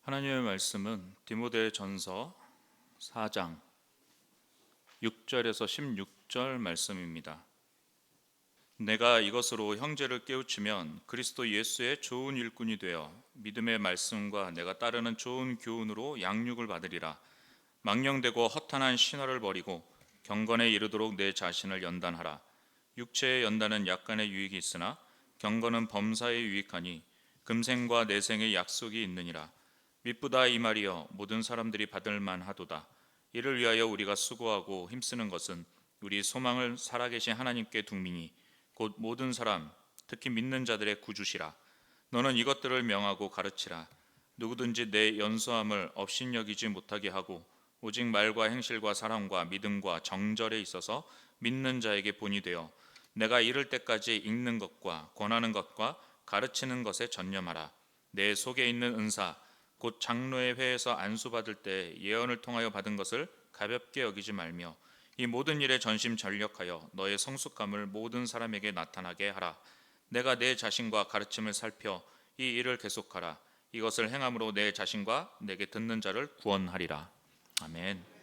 하나님의 말씀은 디모데전서 4장 6절에서 16절 말씀입니다. 내가 이것으로 형제를 깨우치면 그리스도 예수의 좋은 일꾼이 되어 믿음의 말씀과 내가 따르는 좋은 교훈으로 양육을 받으리라. 망령되고 허탄한 신화를 버리고 경건에 이르도록 내 자신을 연단하라. 육체의 연단은 약간의 유익이 있으나 경건은 범사에 유익하니 금생과 내생의 약속이 있느니라. 미쁘다 이 말이여 모든 사람들이 받을 만하도다. 이를 위하여 우리가 수고하고 힘쓰는 것은 우리 소망을 살아계신 하나님께 둠이니 곧 모든 사람 특히 믿는 자들의 구주시라. 너는 이것들을 명하고 가르치라. 누구든지 내 연소함을 업신여기지 못하게 하고 오직 말과 행실과 사랑과 믿음과 정절에 있어서 믿는 자에게 본이 되어 내가 이를 때까지 읽는 것과 권하는 것과 가르치는 것에 전념하라. 내 속에 있는 은사 곧 장로의 회에서 안수받을 때 예언을 통하여 받은 것을 가볍게 여기지 말며 이 모든 일에 전심전력하여 너의 성숙함을 모든 사람에게 나타나게 하라. 내가 내 자신과 가르침을 살펴 이 일을 계속하라. 이것을 행함으로 내 자신과 내게 듣는 자를 구원하리라. 아멘.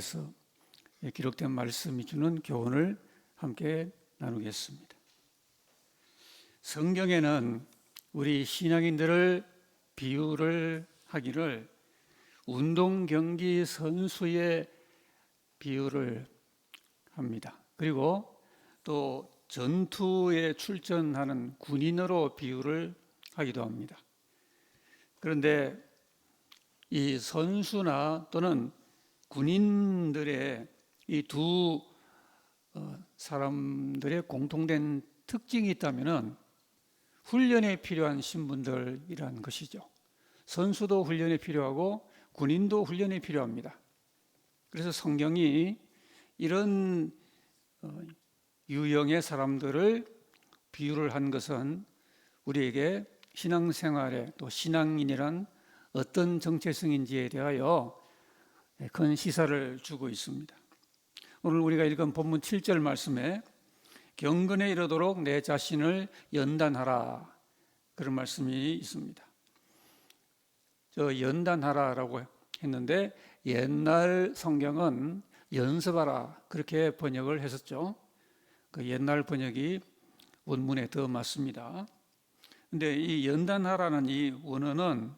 통해서 기록된 말씀이 주는 교훈을 함께 나누겠습니다. 성경에는 우리 신앙인들을 비유를 하기를 운동 경기 선수의 비유를 합니다. 그리고 또 전투에 출전하는 군인으로 비유를 하기도 합니다. 그런데 이 선수나 또는 군인들의 이 두 사람들의 공통된 특징이 있다면 훈련에 필요한 신분들이라는 것이죠. 선수도 훈련이 필요하고 군인도 훈련이 필요합니다. 그래서 성경이 이런 유형의 사람들을 비유를 한 것은 우리에게 신앙생활에 또 신앙인이란 어떤 정체성인지에 대하여 큰 시사를 주고 있습니다. 오늘 우리가 읽은 본문 7절 말씀에 경건에 이르도록 내 자신을 연단하라, 그런 말씀이 있습니다. 저 연단하라라고 했는데 옛날 성경은 연습하라 그렇게 번역을 했었죠. 그 옛날 번역이 원문에 더 맞습니다. 근데 이 연단하라는 이 원어는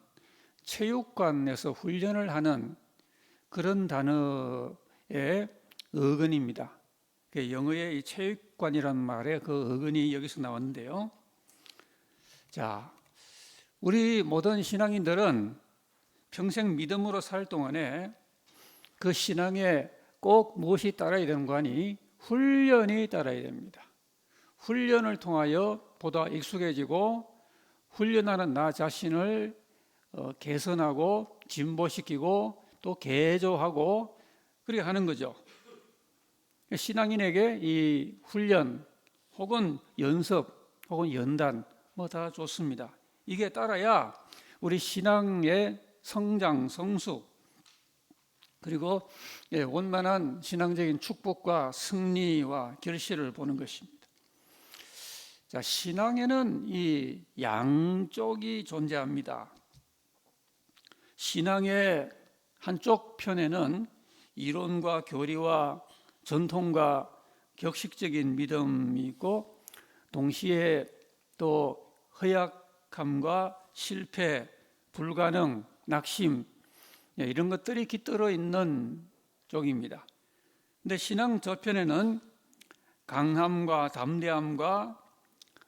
체육관에서 훈련을 하는 그런 단어의 어근입니다. 영어의 이 체육관이라는 말에 그 어근이 여기서 나왔는데요. 자, 우리 모든 신앙인들은 평생 믿음으로 살 동안에 그 신앙에 꼭 무엇이 따라야 되는 거 아니? 훈련이 따라야 됩니다. 훈련을 통하여 보다 익숙해지고 훈련하는 나 자신을 개선하고 진보시키고 또 개조하고 그렇게 하는 거죠. 신앙인에게 이 훈련 혹은 연습 혹은 연단 뭐 다 좋습니다. 이게 따라야 우리 신앙의 성장, 성숙 그리고 원만한 신앙적인 축복과 승리와 결실을 보는 것입니다. 자, 신앙에는 이 양쪽이 존재합니다. 신앙의 한쪽 편에는 이론과 교리와 전통과 격식적인 믿음이 있고 동시에 또 허약함과 실패, 불가능, 낙심 이런 것들이 깃들어 있는 쪽입니다. 근데 신앙 저편에는 강함과 담대함과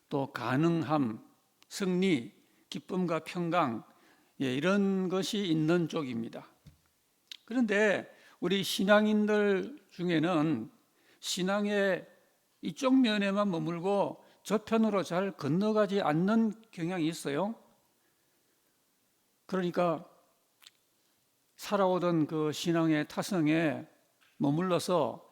또 가능함, 승리, 기쁨과 평강 이런 것이 있는 쪽입니다. 그런데 우리 신앙인들 중에는 신앙의 이쪽 면에만 머물고 저편으로 잘 건너가지 않는 경향이 있어요. 그러니까 살아오던 그 신앙의 타성에 머물러서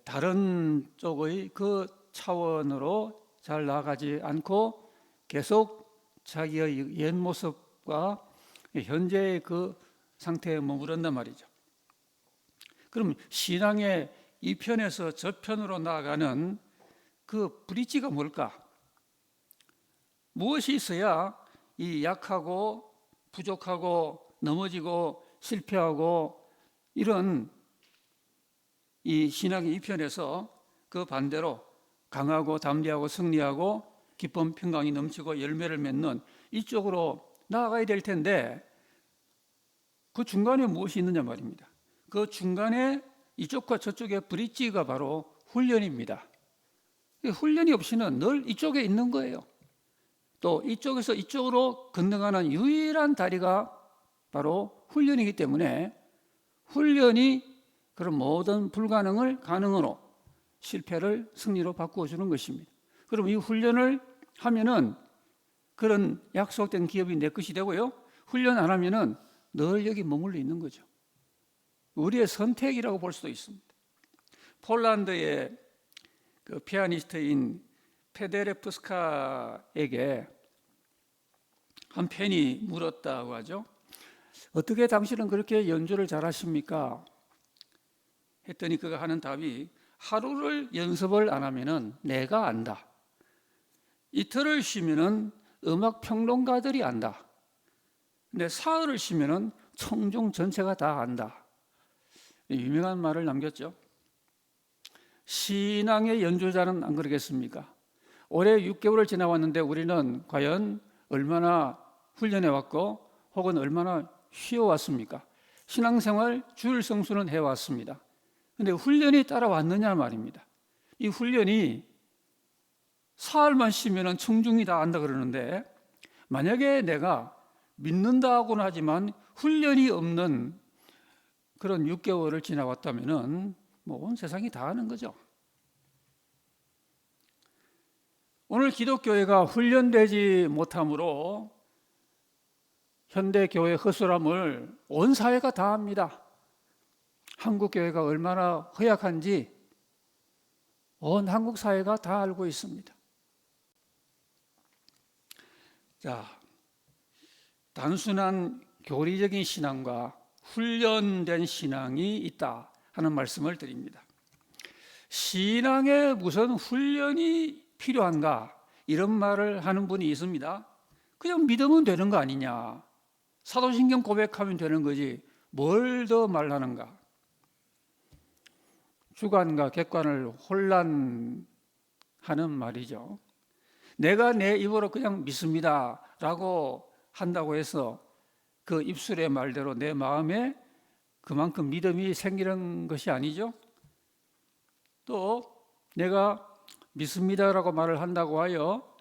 다른 쪽의 그 차원으로 잘 나아가지 않고 계속 자기의 옛 모습과 현재의 그 상태에 머무른단 말이죠. 그럼 신앙의 이 편에서 저 편으로 나아가는 그 브릿지가 뭘까? 무엇이 있어야 이 약하고 부족하고 넘어지고 실패하고 이런 이 신앙의 이 편에서 그 반대로 강하고 담대하고 승리하고 기쁨 평강이 넘치고 열매를 맺는 이쪽으로 나아가야 될 텐데 그 중간에 무엇이 있느냐 말입니다. 그 중간에 이쪽과 저쪽의 브릿지가 바로 훈련입니다. 훈련이 없이는 늘 이쪽에 있는 거예요. 또 이쪽에서 이쪽으로 건너가는 유일한 다리가 바로 훈련이기 때문에 훈련이 그런 모든 불가능을 가능으로 실패를 승리로 바꾸어 주는 것입니다. 그럼 이 훈련을 하면은 그런 약속된 기업이 내 것이 되고요. 훈련 안 하면은 늘 여기 머물러 있는 거죠. 우리의 선택이라고 볼 수도 있습니다. 폴란드의 그 피아니스트인 페데레프스카에게 한 팬이 물었다고 하죠. 어떻게 당신은 그렇게 연주를 잘하십니까? 했더니 그가 하는 답이 하루를 연습을 안 하면은 내가 안다. 이틀을 쉬면은 음악 평론가들이 안다. 근데 사흘을 쉬면은 청중 전체가 다 안다. 유명한 말을 남겼죠. 신앙의 연주자는 안 그러겠습니까? 올해 6개월을 지나왔는데 우리는 과연 얼마나 훈련해 왔고 혹은 얼마나 쉬어왔습니까? 신앙생활 주일 성수는 해왔습니다. 그런데 훈련이 따라왔느냐 말입니다. 이 훈련이 사흘만 쉬면 청중이 다 안다 그러는데, 만약에 내가 믿는다고는 하지만 훈련이 없는 그런 6개월을 지나왔다면 온 세상이 다 아는 거죠. 오늘 기독교회가 훈련되지 못함으로 현대교회 허술함을 온 사회가 다 압니다. 한국교회가 얼마나 허약한지 온 한국 사회가 다 알고 있습니다. 자, 단순한 교리적인 신앙과 훈련된 신앙이 있다 하는 말씀을 드립니다. 신앙에 무슨 훈련이 필요한가? 이런 말을 하는 분이 있습니다. 그냥 믿으면 되는 거 아니냐? 사도신경 고백하면 되는 거지 뭘 더 말하는가? 주관과 객관을 혼란하는 말이죠. 내가 내 입으로 그냥 믿습니다 라고 한다고 해서 그 입술의 말대로 내 마음에 그만큼 믿음이 생기는 것이 아니죠. 또 내가 믿습니다라고 말을 한다고 하여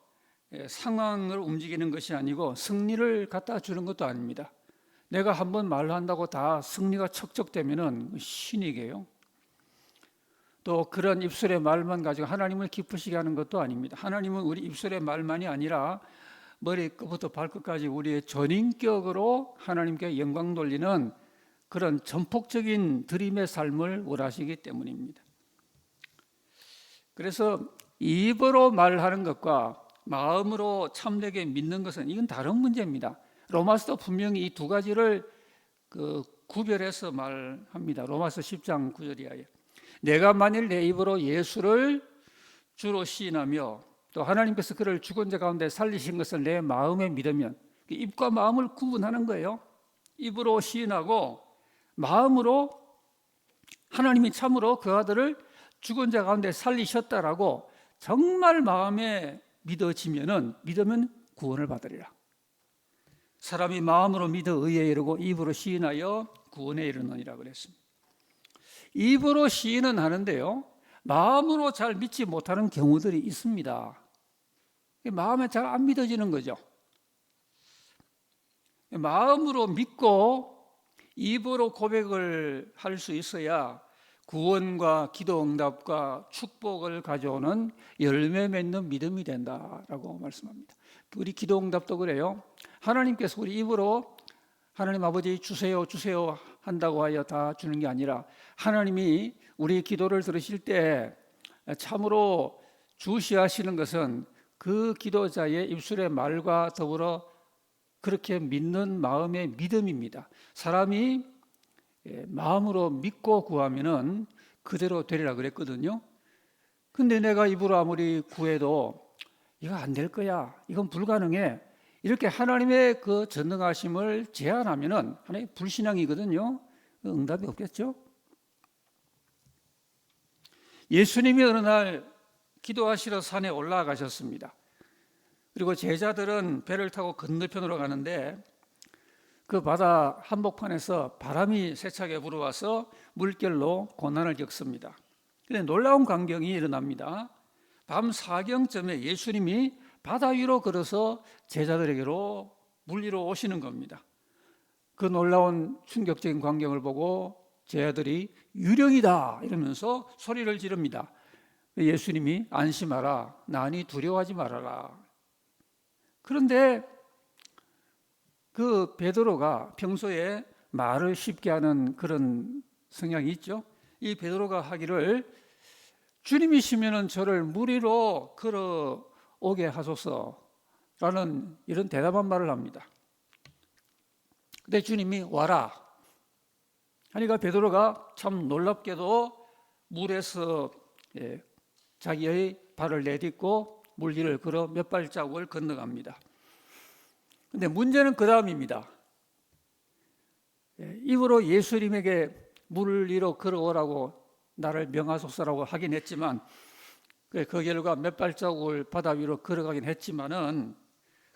상황을 움직이는 것이 아니고 승리를 갖다 주는 것도 아닙니다. 내가 한번 말한다고 다 승리가 척척되면은 신이게요. 또 그런 입술의 말만 가지고 하나님을 기쁘시게 하는 것도 아닙니다. 하나님은 우리 입술의 말만이 아니라 머리끝부터 발끝까지 우리의 전인격으로 하나님께 영광 돌리는 그런 전폭적인 드림의 삶을 원하시기 때문입니다. 그래서 입으로 말하는 것과 마음으로 참되게 믿는 것은 이건 다른 문제입니다. 로마서도 분명히 이 두 가지를 구별해서 말합니다. 로마서 10장 9절 이하에 내가 만일 내 입으로 예수를 주로 시인하며 또 하나님께서 그를 죽은 자 가운데 살리신 것을 내 마음에 믿으면, 입과 마음을 구분하는 거예요. 입으로 시인하고 마음으로 하나님이 참으로 그 아들을 죽은 자 가운데 살리셨다라고 정말 마음에 믿으면 구원을 받으리라. 사람이 마음으로 믿어 의에 이르고 입으로 시인하여 구원에 이르느니라 그랬습니다. 입으로 시인은 하는데요, 마음으로 잘 믿지 못하는 경우들이 있습니다. 마음에 잘 안 믿어지는 거죠. 마음으로 믿고 입으로 고백을 할 수 있어야 구원과 기도 응답과 축복을 가져오는 열매 맺는 믿음이 된다라고 말씀합니다. 우리 기도 응답도 그래요. 하나님께서 우리 입으로 하나님 아버지 주세요 주세요 한다고 하여 다 주는 게 아니라 하나님이 우리 기도를 들으실 때 참으로 주시하시는 것은 그 기도자의 입술의 말과 더불어 그렇게 믿는 마음의 믿음입니다. 사람이 마음으로 믿고 구하면은 그대로 되리라 그랬거든요. 근데 내가 입으로 아무리 구해도 이거 안 될 거야, 이건 불가능해, 이렇게 하나님의 그 전능하심을 제한하면은 하나님 불신앙이거든요. 응답이 없겠죠. 예수님이 어느 날 기도하시러 산에 올라가셨습니다. 그리고 제자들은 배를 타고 건너편으로 가는데 그 바다 한복판에서 바람이 세차게 불어와서 물결로 고난을 겪습니다. 그런데 놀라운 광경이 일어납니다. 밤 사경쯤에 예수님이 바다 위로 걸어서 제자들에게로 물 위로 오시는 겁니다. 그 놀라운 충격적인 광경을 보고 제자들이 유령이다 이러면서 소리를 지릅니다. 예수님이 안심하라, 나니 두려워하지 말아라. 그런데 그 베드로가 평소에 말을 쉽게 하는 그런 성향이 있죠. 이 베드로가 하기를 주님이시면은 저를 물 위로 걸어오게 하소서라는 이런 대담한 말을 합니다. 근데 주님이 와라 하니까 베드로가 참 놀랍게도 물에서 자기의 발을 내딛고 물 위를 걸어 몇 발자국을 건너갑니다. 근데 문제는 그 다음입니다. 입으로 예수님에게 물 위로 걸어오라고 나를 명하소서라고 하긴 했지만 그 결과 몇 발자국을 바다 위로 걸어가긴 했지만은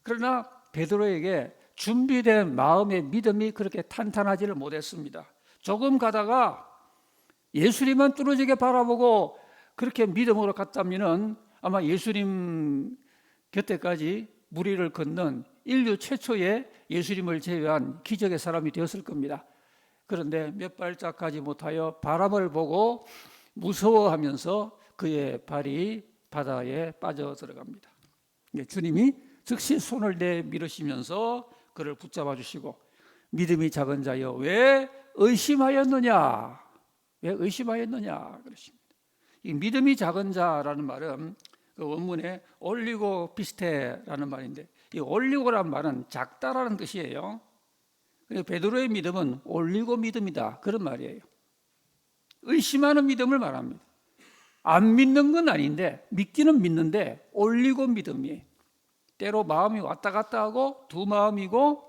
그러나 베드로에게 준비된 마음의 믿음이 그렇게 탄탄하지를 못했습니다. 조금 가다가 예수님만 뚫어지게 바라보고 그렇게 믿음으로 갔다면은 아마 예수님 곁에까지 무리를 걷는 인류 최초의 예수님을 제외한 기적의 사람이 되었을 겁니다. 그런데 몇 발짝 가지 못하여 바람을 보고 무서워하면서 그의 발이 바다에 빠져 들어갑니다. 주님이 즉시 손을 내밀으시면서 그를 붙잡아 주시고 믿음이 작은 자여 왜 의심하였느냐? 왜 의심하였느냐? 그러십니다. 이 믿음이 작은 자라는 말은 그 원문에 올리고 비스테라는 말인데 이 올리고란 말은 작다라는 뜻이에요. 베드로의 믿음은 올리고 믿음이다 그런 말이에요. 의심하는 믿음을 말합니다. 안 믿는 건 아닌데 믿기는 믿는데 올리고 믿음이에요. 때로 마음이 왔다 갔다 하고 두 마음이고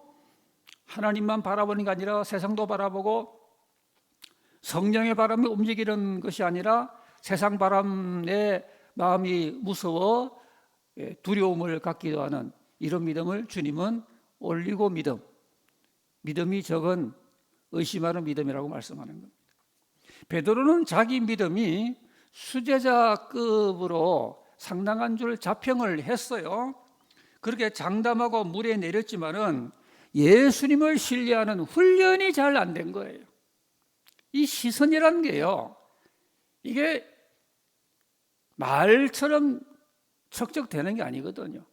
하나님만 바라보는 게 아니라 세상도 바라보고 성령의 바람이 움직이는 것이 아니라 세상 바람에 마음이 무서워 두려움을 갖기도 하는 이런 믿음을 주님은 올리고 믿음, 믿음이 적은 의심하는 믿음이라고 말씀하는 겁니다. 베드로는 자기 믿음이 수제자급으로 상당한 줄 자평을 했어요. 그렇게 장담하고 물에 내렸지만은 예수님을 신뢰하는 훈련이 잘 안 된 거예요. 이 시선이라는 게요, 이게 말처럼 척척되는 게 아니거든요.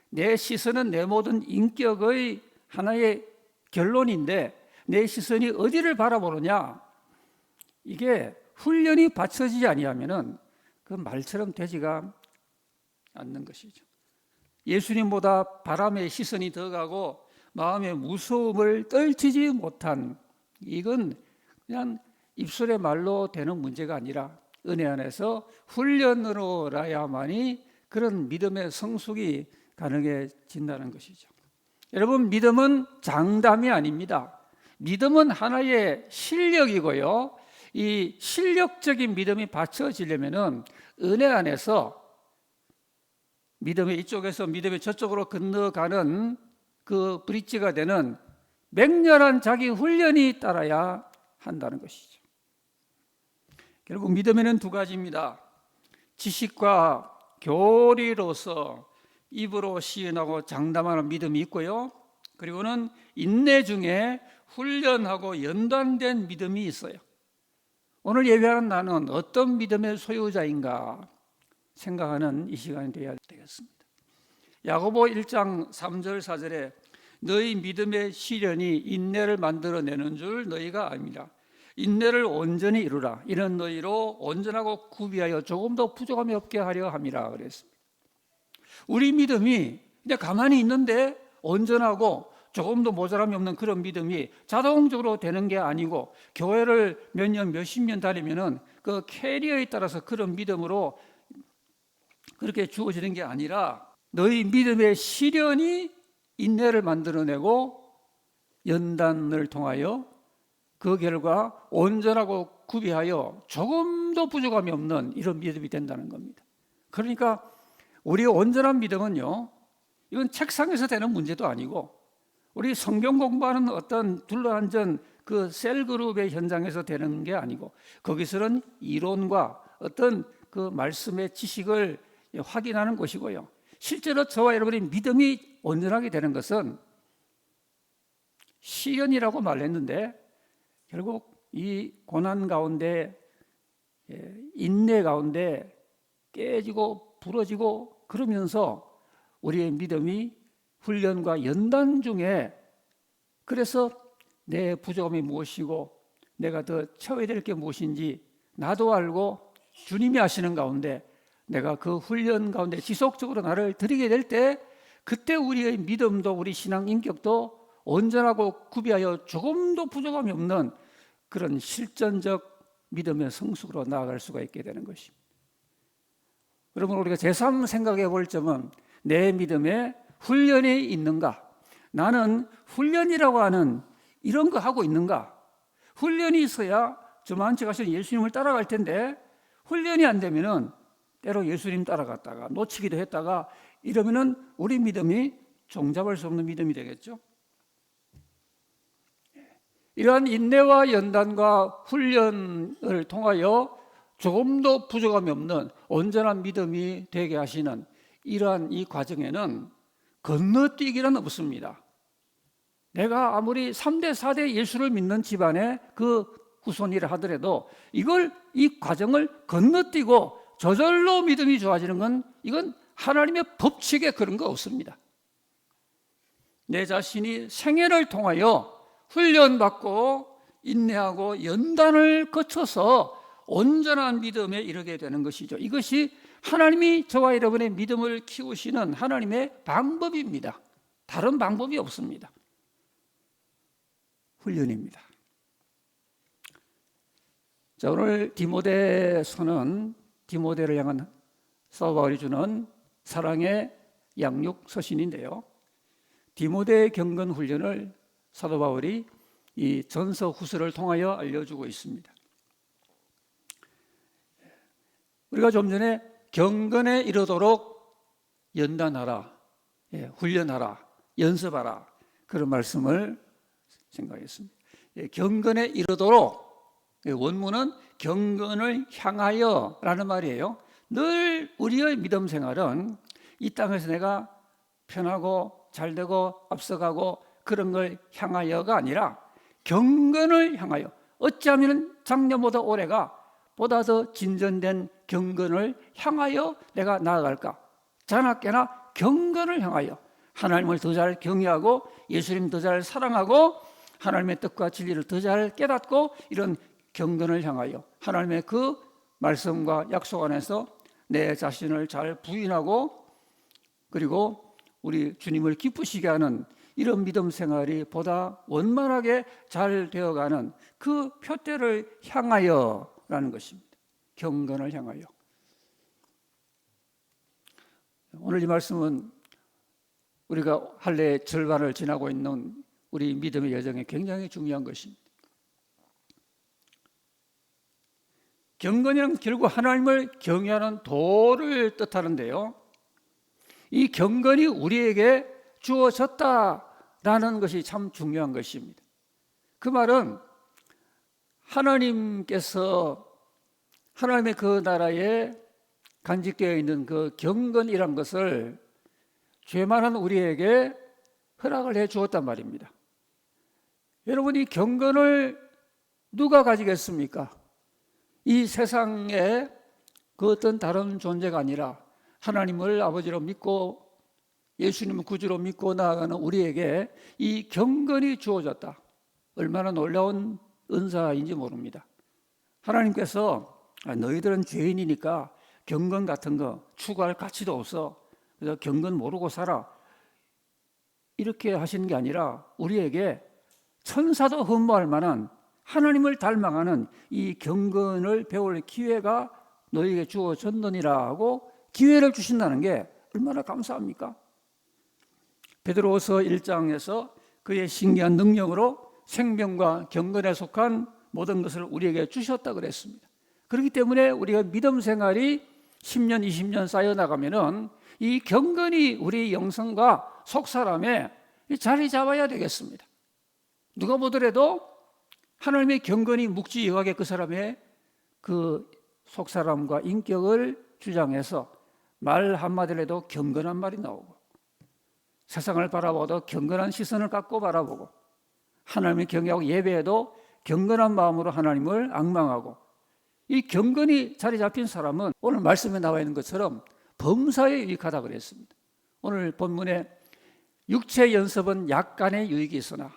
내 시선은 내 모든 인격의 하나의 결론인데 내 시선이 어디를 바라보느냐, 이게 훈련이 받쳐지지 아니하면은 그 말처럼 되지가 않는 것이죠. 예수님보다 바람의 시선이 더 가고 마음의 무서움을 떨치지 못한, 이건 그냥 입술의 말로 되는 문제가 아니라 은혜 안에서 훈련으로라야만이 그런 믿음의 성숙이 가능해진다는 것이죠. 여러분, 믿음은 장담이 아닙니다. 믿음은 하나의 실력이고요. 이 실력적인 믿음이 받쳐지려면은 은혜 안에서 믿음의 이쪽에서 믿음의 저쪽으로 건너가는 그 브릿지가 되는 맹렬한 자기 훈련이 따라야 한다는 것이죠. 결국 믿음에는 두 가지입니다. 지식과 교리로서 입으로 시인하고 장담하는 믿음이 있고요. 그리고는 인내 중에 훈련하고 연단된 믿음이 있어요. 오늘 예배하는 나는 어떤 믿음의 소유자인가 생각하는 이 시간이 되어야 되겠습니다. 야고보 1장 3절 4절에 너희 믿음의 시련이 인내를 만들어내는 줄 너희가 압니다. 인내를 온전히 이루라. 이는 너희로 온전하고 구비하여 조금도 부족함이 없게 하려 함이라 그랬습니다. 우리 믿음이 그냥 가만히 있는데 온전하고 조금도 모자람이 없는 그런 믿음이 자동적으로 되는 게 아니고 교회를 몇 년, 몇십 년 다니면은 그 캐리어에 따라서 그런 믿음으로 그렇게 주어지는 게 아니라 너희 믿음의 시련이 인내를 만들어내고 연단을 통하여 그 결과 온전하고 구비하여 조금도 부족함이 없는 이런 믿음이 된다는 겁니다. 그러니까 우리의 온전한 믿음은요, 이건 책상에서 되는 문제도 아니고 우리 성경 공부하는 어떤 둘러앉은 그 셀그룹의 현장에서 되는 게 아니고 거기서는 이론과 어떤 그 말씀의 지식을 확인하는 것이고요. 실제로 저와 여러분의 믿음이 온전하게 되는 것은 시련이라고 말했는데 결국 이 고난 가운데 인내 가운데 깨지고 부러지고 그러면서 우리의 믿음이 훈련과 연단 중에, 그래서 내 부족함이 무엇이고 내가 더 채워야 될 게 무엇인지 나도 알고 주님이 아시는 가운데 내가 그 훈련 가운데 지속적으로 나를 드리게 될 때 그때 우리의 믿음도 우리 신앙 인격도 온전하고 구비하여 조금도 부족함이 없는 그런 실전적 믿음의 성숙으로 나아갈 수가 있게 되는 것입니다. 여러분, 우리가 제3 생각해 볼 점은 내 믿음에 훈련이 있는가? 나는 훈련이라고 하는 이런 거 하고 있는가? 훈련이 있어야 저만치 가서 예수님을 따라갈 텐데 훈련이 안 되면은 때로 예수님 따라갔다가 놓치기도 했다가 이러면은 우리 믿음이 종잡을 수 없는 믿음이 되겠죠. 이러한 인내와 연단과 훈련을 통하여 조금도 부족함이 없는 온전한 믿음이 되게 하시는 이러한 이 과정에는 건너뛰기는 없습니다. 내가 아무리 3대 4대 예수를 믿는 집안의 그 후손이라 하더라도 이 과정을 건너뛰고 저절로 믿음이 좋아지는 건 이건 하나님의 법칙에 그런 거 없습니다. 내 자신이 생애를 통하여 훈련받고 인내하고 연단을 거쳐서 온전한 믿음에 이르게 되는 것이죠. 이것이 하나님이 저와 여러분의 믿음을 키우시는 하나님의 방법입니다. 다른 방법이 없습니다. 훈련입니다. 자, 오늘 디모데서는 디모데를 향한 사도 바울이 주는 사랑의 양육 서신인데요. 디모데의 경건 훈련을 사도 바울이 이 전서 후서를 통하여 알려주고 있습니다. 우리가 좀 전에 경건에 이르도록 연단하라, 훈련하라, 연습하라 그런 말씀을 생각했습니다. 경건에 이르도록 원문은 경건을 향하여 라는 말이에요. 늘 우리의 믿음 생활은 이 땅에서 내가 편하고 잘되고 앞서가고 그런 걸 향하여가 아니라 경건을 향하여, 어찌하면 작년보다 올해가 보다 더 진전된 경건을 향하여 내가 나아갈까? 자나깨나 경건을 향하여 하나님을 더 잘 경외하고 예수님 더 잘 사랑하고 하나님의 뜻과 진리를 더 잘 깨닫고 이런 경건을 향하여 하나님의 그 말씀과 약속 안에서 내 자신을 잘 부인하고 그리고 우리 주님을 기쁘시게 하는 이런 믿음 생활이 보다 원만하게 잘 되어가는 그 표대를 향하여라는 것입니다. 경건을 향하여. 오늘 이 말씀은 우리가 할례의 절반을 지나고 있는 우리 믿음의 여정에 굉장히 중요한 것입니다. 경건이란 결국 하나님을 경외하는 도를 뜻하는데요. 이 경건이 우리에게 주어졌다라는 것이 참 중요한 것입니다. 그 말은 하나님께서 하나님의 그 나라에 간직되어 있는 그 경건이란 것을 죄 많은 우리에게 허락을 해 주었단 말입니다. 여러분, 이 경건을 누가 가지겠습니까? 이 세상에 그 어떤 다른 존재가 아니라 하나님을 아버지로 믿고 예수님을 구주로 믿고 나아가는 우리에게 이 경건이 주어졌다. 얼마나 놀라운 은사인지 모릅니다. 하나님께서 너희들은 죄인이니까 경건 같은 거 추구할 가치도 없어. 그래서 경건 모르고 살아. 이렇게 하시는 게 아니라 우리에게 천사도 흠모할 만한 하나님을 닮아가는 이 경건을 배울 기회가 너희에게 주어졌느니라 하고 기회를 주신다는 게 얼마나 감사합니까? 베드로후서 1장에서 그의 신기한 능력으로 생명과 경건에 속한 모든 것을 우리에게 주셨다 그랬습니다. 그렇기 때문에 우리가 믿음 생활이 10년, 20년 쌓여나가면은 이 경건이 우리 영성과 속사람에 자리 잡아야 되겠습니다. 누가 보더라도 하나님의 경건이 묵지여하게 그 사람의 그 속사람과 인격을 주장해서 말 한마디를 해도 경건한 말이 나오고 세상을 바라보도 경건한 시선을 갖고 바라보고 하나님을 경외하고 예배해도 경건한 마음으로 하나님을 앙망하고 이 경건이 자리 잡힌 사람은 오늘 말씀에 나와 있는 것처럼 범사에 유익하다 그랬습니다. 오늘 본문에 육체 연습은 약간의 유익이 있으나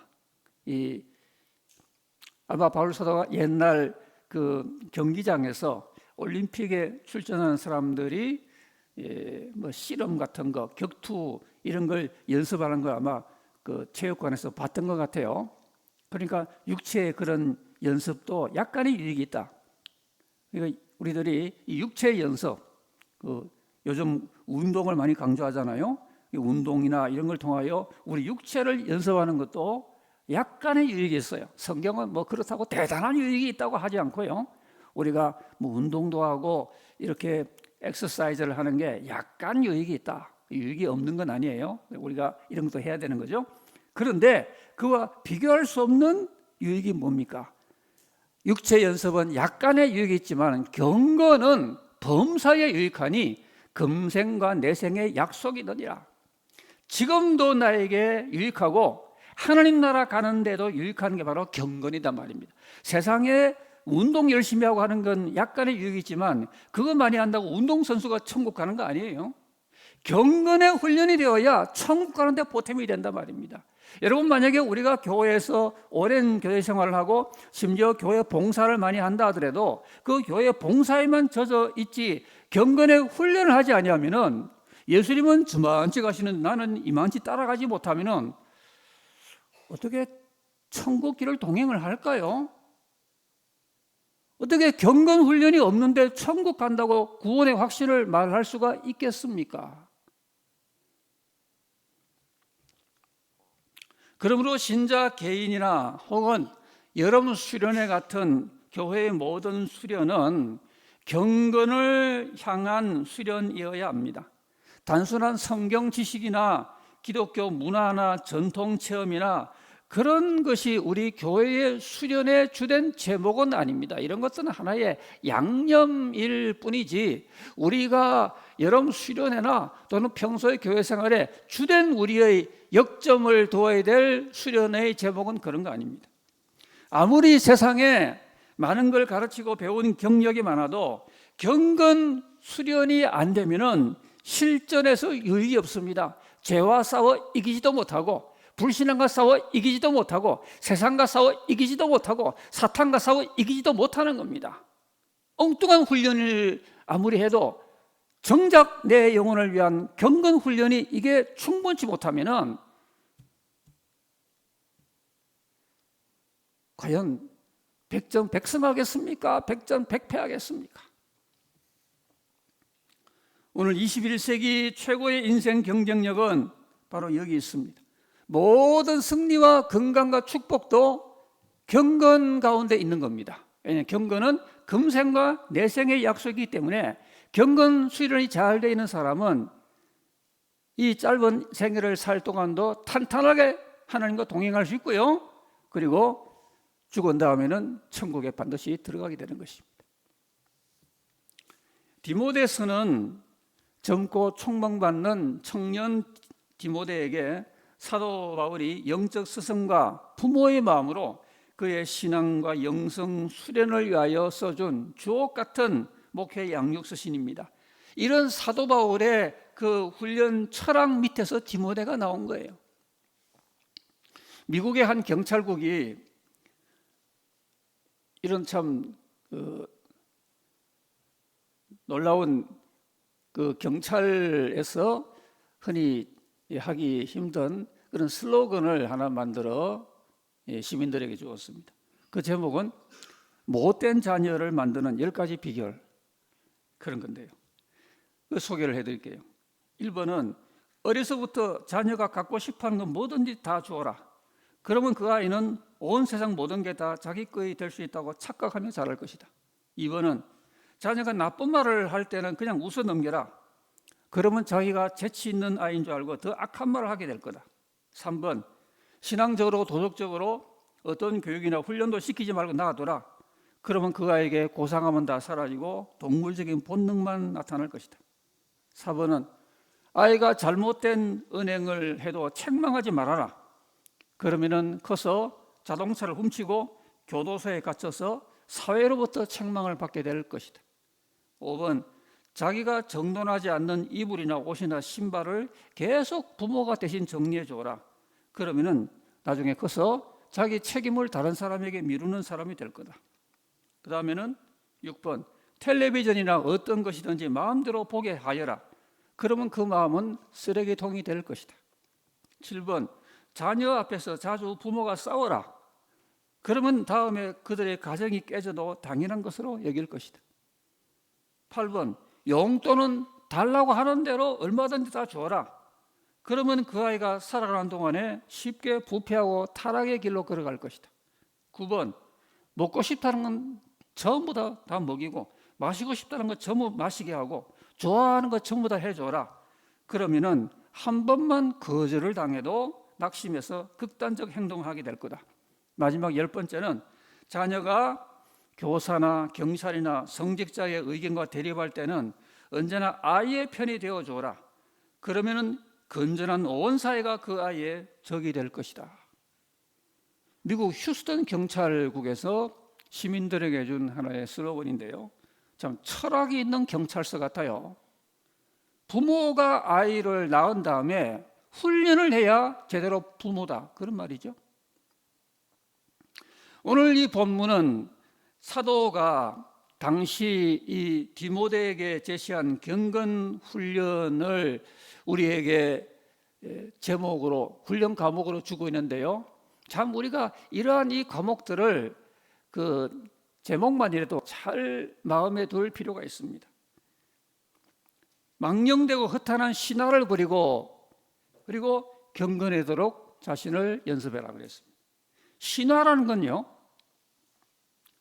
아마 바울 사도가 옛날 그 경기장에서 올림픽에 출전하는 사람들이 뭐 씨름 같은 거, 격투 이런 걸 연습하는 걸 아마 그 체육관에서 봤던 것 같아요. 그러니까 육체의 그런 연습도 약간의 유익이 있다. 그러니까 우리들이 이 육체 연습, 그 요즘 운동을 많이 강조하잖아요. 이 운동이나 이런 걸 통하여 우리 육체를 연습하는 것도 약간의 유익이 있어요. 성경은 뭐 그렇다고 대단한 유익이 있다고 하지 않고요. 우리가 뭐 운동도 하고 이렇게 엑서사이즈를 하는 게 약간 유익이 있다. 유익이 없는 건 아니에요. 우리가 이런 것도 해야 되는 거죠. 그런데 그와 비교할 수 없는 유익이 뭡니까? 육체 연습은 약간의 유익이 있지만 경건은 범사에 유익하니 금생과 내생의 약속이더니라. 지금도 나에게 유익하고 하나님 나라 가는 데도 유익한 게 바로 경건이단 말입니다. 세상에 운동 열심히 하고 하는 건 약간의 유익이 있지만 그거 많이 한다고 운동선수가 천국 가는 거 아니에요. 경건의 훈련이 되어야 천국 가는 데 보탬이 된단 말입니다. 여러분, 만약에 우리가 교회에서 오랜 교회 생활을 하고 심지어 교회 봉사를 많이 한다 하더라도 그 교회 봉사에만 젖어 있지 경건의 훈련을 하지 아니하면은, 예수님은 저만치 가시는 나는 이만치 따라가지 못하면은 어떻게 천국 길을 동행을 할까요? 어떻게 경건 훈련이 없는데 천국 간다고 구원의 확신을 말할 수가 있겠습니까? 그러므로 신자 개인이나 혹은 여러분 수련회 같은 교회의 모든 수련은 경건을 향한 수련이어야 합니다. 단순한 성경 지식이나 기독교 문화나 전통 체험이나 그런 것이 우리 교회의 수련의 주된 제목은 아닙니다. 이런 것은 하나의 양념일 뿐이지 우리가 여러분 수련회나 또는 평소의 교회 생활에 주된 우리의 역점을 두어야 될 수련회의 제목은 그런 거 아닙니다. 아무리 세상에 많은 걸 가르치고 배운 경력이 많아도 경건 수련이 안 되면은 실전에서 유익이 없습니다. 죄와 싸워 이기지도 못하고 불신앙과 싸워 이기지도 못하고 세상과 싸워 이기지도 못하고 사탄과 싸워 이기지도 못하는 겁니다. 엉뚱한 훈련을 아무리 해도 정작 내 영혼을 위한 경건 훈련이 이게 충분치 못하면은 과연 백전백승하겠습니까? 백전백패하겠습니까? 오늘 21세기 최고의 인생 경쟁력은 바로 여기 있습니다. 모든 승리와 건강과 축복도 경건 가운데 있는 겁니다. 왜냐하면 경건은 금생과 내생의 약속이기 때문에 경건 수련이 잘 되어 있는 사람은 이 짧은 생애를 살 동안도 탄탄하게 하나님과 동행할 수 있고요. 그리고 죽은 다음에는 천국에 반드시 들어가게 되는 것입니다. 디모데서는 젊고 촉망받는 청년 디모데에게 사도 바울이 영적 스승과 부모의 마음으로 그의 신앙과 영성 수련을 위하여 써준 주옥 같은 목회 양육 서신입니다. 이런 사도 바울의 그 훈련 철학 밑에서 디모데가 나온 거예요. 미국의 한 경찰국이 이런 참 놀라운 그 경찰에서 흔히 하기 힘든 그런 슬로건을 하나 만들어 시민들에게 주었습니다. 그 제목은 못된 자녀를 만드는 10가지 비결, 그런 건데요. 그 소개를 해드릴게요. 1번은 어려서부터 자녀가 갖고 싶어하는 건 뭐든지 다 주어라. 그러면 그 아이는 온 세상 모든 게 다 자기 거이 될 수 있다고 착각하며 자랄 것이다. 2번은 자녀가 나쁜 말을 할 때는 그냥 웃어 넘겨라. 그러면 자기가 재치 있는 아이인 줄 알고 더 악한 말을 하게 될 거다. 3번, 신앙적으로 도덕적으로 어떤 교육이나 훈련도 시키지 말고 놔둬라. 그러면 그 아이에게 고상함은 다 사라지고 동물적인 본능만 나타날 것이다. 4번은 아이가 잘못된 은행을 해도 책망하지 말아라. 그러면은 커서 자동차를 훔치고 교도소에 갇혀서 사회로부터 책망을 받게 될 것이다. 5번, 자기가 정돈하지 않는 이불이나 옷이나 신발을 계속 부모가 대신 정리해 줘라. 그러면은 나중에 커서 자기 책임을 다른 사람에게 미루는 사람이 될 거다. 그 다음에는 6번, 텔레비전이나 어떤 것이든지 마음대로 보게 하여라. 그러면 그 마음은 쓰레기통이 될 것이다. 7번, 자녀 앞에서 자주 부모가 싸워라. 그러면 다음에 그들의 가정이 깨져도 당연한 것으로 여길 것이다. 8번, 용돈은 달라고 하는 대로 얼마든지 다 줘라. 그러면 그 아이가 살아가는 동안에 쉽게 부패하고 타락의 길로 걸어갈 것이다. 9번, 먹고 싶다는 건 전부 다 먹이고, 마시고 싶다는 건 전부 마시게 하고, 좋아하는 거 전부 다 해줘라. 그러면은 한 번만 거절을 당해도 낙심해서 극단적 행동을 하게 될 거다. 마지막 10번째는 자녀가 교사나 경찰이나 성직자의 의견과 대립할 때는 언제나 아이의 편이 되어줘라. 그러면은 건전한 온 사회가 그 아이의 적이 될 것이다. 미국 휴스턴 경찰국에서 시민들에게 준 하나의 슬로건인데요, 참 철학이 있는 경찰서 같아요. 부모가 아이를 낳은 다음에 훈련을 해야 제대로 부모다, 그런 말이죠. 오늘 이 본문은 사도가 당시 이 디모데에게 제시한 경건 훈련을 우리에게 제목으로, 훈련 과목으로 주고 있는데요, 참 우리가 이러한 이 과목들을 그 제목만이라도 잘 마음에 둘 필요가 있습니다. 망령되고 허탄한 신화를 버리고, 그리고 경건하도록 자신을 연습해라 그랬습니다. 신화라는 건요,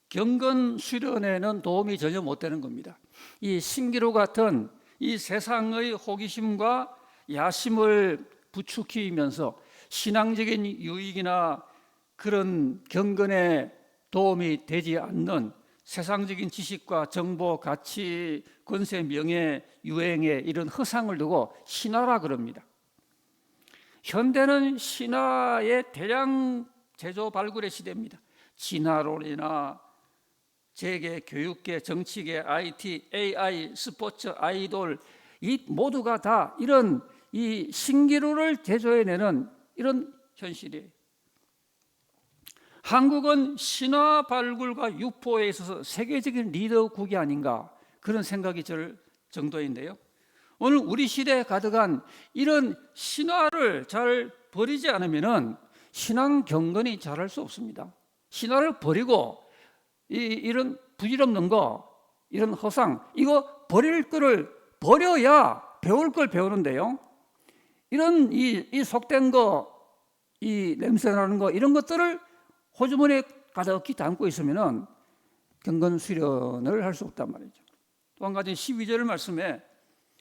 경건 수련에는 도움이 전혀 못 되는 겁니다. 이 신기루 같은 이 세상의 호기심과 야심을 부추기면서 신앙적인 유익이나 그런 경건에 도움이 되지 않는 세상적인 지식과 정보, 가치, 권세, 명예, 유행에 이런 허상을 두고 신화라 그럽니다. 현대는 신화의 대량 제조 발굴의 시대입니다. 진화론이나 재계, 교육계, 정치계, IT, AI, 스포츠, 아이돌, 이 모두가 다 이런 이 신기루를 제조해내는 이런 현실이에요. 한국은 신화 발굴과 유포에 있어서 세계적인 리더국이 아닌가, 그런 생각이 들 정도인데요, 오늘 우리 시대에 가득한 이런 신화를 잘 버리지 않으면 신앙 경건이 잘할 수 없습니다. 신화를 버리고 이런 부질없는 거, 이런 허상, 이거 버릴 거를 버려야 배울 걸 배우는데요, 이런 이 속된 거, 이 냄새나는 거, 이런 것들을 호주머니에 가득히 담고 있으면 경건 수련을 할 수 없단 말이죠. 또 한 가지 12절 말씀에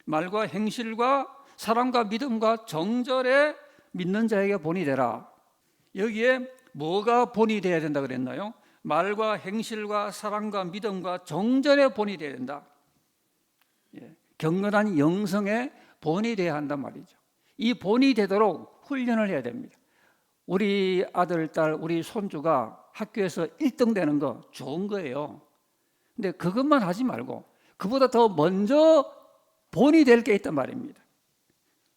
말과 행실과 사랑과 믿음과 정절에 믿는 자에게 본이 되라. 여기에 뭐가 본이 되어야 된다 그랬나요? 말과 행실과 사랑과 믿음과 정절에 본이 되어야 된다. 경건한 영성에 본이 되어야 한단 말이죠. 이 본이 되도록 훈련을 해야 됩니다. 우리 아들, 딸, 우리 손주가 학교에서 1등 되는 거 좋은 거예요. 근데 그것만 하지 말고 그보다 더 먼저 본이 될 게 있단 말입니다.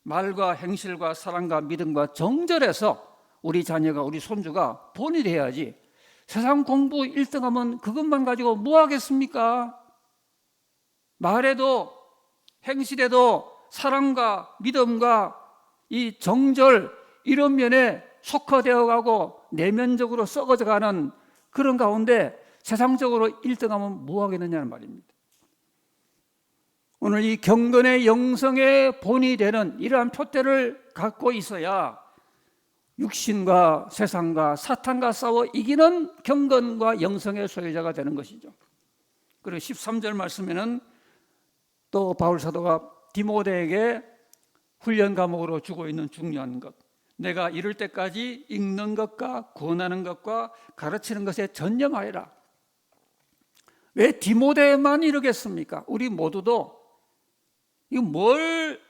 말과 행실과 사랑과 믿음과 정절에서 우리 자녀가, 우리 손주가 본이 돼야지, 세상 공부 1등하면 그것만 가지고 뭐 하겠습니까? 말에도 행실에도 사랑과 믿음과 이 정절, 이런 면에 속화되어 가고 내면적으로 썩어져 가는 그런 가운데 세상적으로 1등하면 뭐 하겠느냐는 말입니다. 오늘 이 경건의 영성의 본이 되는 이러한 표대를 갖고 있어야 육신과 세상과 사탄과 싸워 이기는 경건과 영성의 소유자가 되는 것이죠. 그리고 13절 말씀에는 또 바울 사도가 디모데에게 훈련 과목으로 주고 있는 중요한 것, 내가 이럴 때까지 읽는 것과 권하는 것과 가르치는 것에 전념하여라. 왜 디모데만 이러겠습니까? 우리 모두도 이거 뭘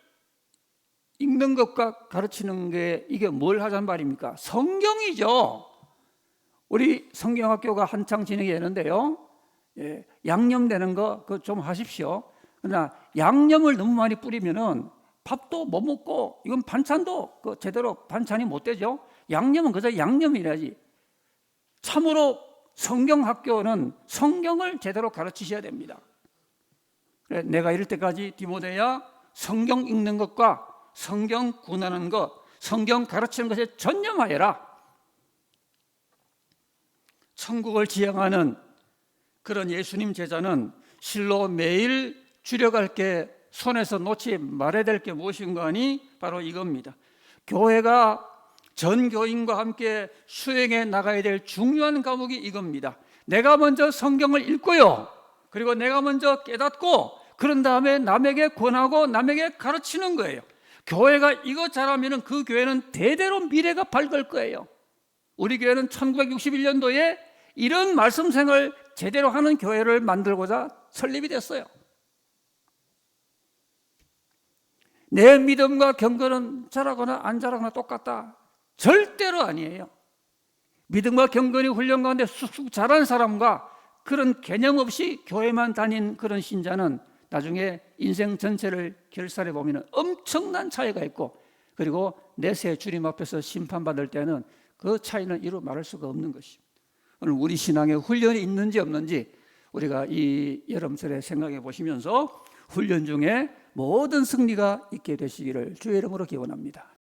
읽는 것과 가르치는 게 이게 뭘 하자는 말입니까? 성경이죠. 우리 성경학교가 한창 진행이 되는데요, 양념되는 거 그거 좀 하십시오. 그러나 양념을 너무 많이 뿌리면은 밥도 못 먹고, 이건 반찬도 그 제대로 반찬이 못 되죠. 양념은 그저 양념이라지. 참으로 성경학교는 성경을 제대로 가르치셔야 됩니다. 그래, 내가 이럴 때까지 디모데야 성경 읽는 것과 성경 권하는 것, 성경 가르치는 것에 전념하여라. 천국을 지향하는 그런 예수님 제자는 실로 매일 주력할 게 손에서 놓지 말아야 될 게 무엇인가 하니 바로 이겁니다. 교회가 전 교인과 함께 수행해 나가야 될 중요한 과목이 이겁니다. 내가 먼저 성경을 읽고요, 그리고 내가 먼저 깨닫고 그런 다음에 남에게 권하고 남에게 가르치는 거예요. 교회가 이거 잘하면 그 교회는 대대로 미래가 밝을 거예요. 우리 교회는 1961년도에 이런 말씀 생활을 제대로 하는 교회를 만들고자 설립이 됐어요. 내 믿음과 경건은 잘하거나 안 잘하거나 똑같다? 절대로 아니에요. 믿음과 경건이 훈련 가운데 쑥쑥 자란 사람과 그런 개념 없이 교회만 다닌 그런 신자는 나중에 인생 전체를 결산해 보면 엄청난 차이가 있고, 그리고 내세 주님 앞에서 심판받을 때는 그 차이는 이루 말할 수가 없는 것입니다. 오늘 우리 신앙에 훈련이 있는지 없는지 우리가 이 여름철에 생각해 보시면서 훈련 중에 모든 승리가 있게 되시기를 주의 이름으로 기원합니다.